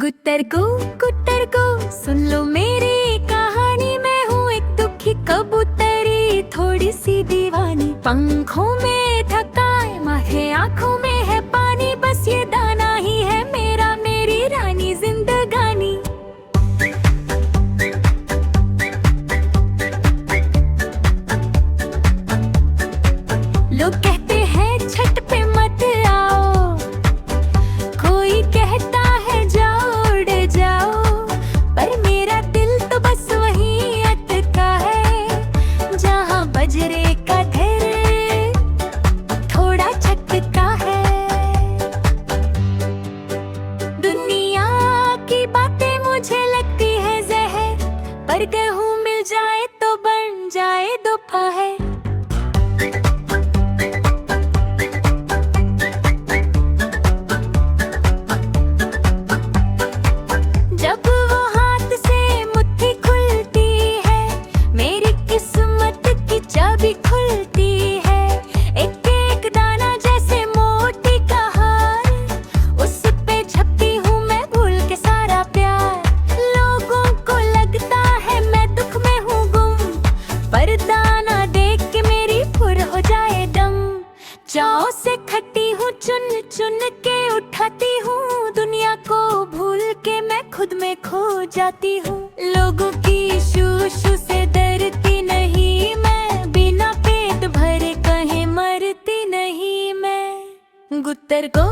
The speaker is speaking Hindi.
गुट्टर को सुन लो मेरी कहानी। मैं हूँ एक दुखी कबूतरी, थोड़ी सी दीवानी। पंखों में थकाए, माथे आँखों में है पानी। बस ये दाना ही है मेरा, मेरी रानी जिंदगानी। लोग कहते हैं छत पे मत आओ, कोई कहता है जाओ उड़ जाओ, पर मेरा दिल तो बस वहीं अटका है जहाँ बजरे का धर थोड़ा छटका है। दुनिया की बातें मुझे लगती है जहर, पर गेहूं मिल जाए तो बन जाए दोपहर। चाबी खुलती है, एक एक दाना जैसे मोती का हार, उस पे छपती हूँ मैं भूल के सारा प्यार। लोगों को लगता है मैं दुख में हूँ गुम, पर दाना देख के मेरी फुर हो जाए दम। चाव से खट्टी हूँ, चुन चुन के उठाती हूँ, दुनिया को भूल के मैं खुद में खो जाती हूँ। लोगों की शू शू से डरती नहीं मैं, बिना पेट भरे कहीं मरती नहीं मैं। गुट्टर को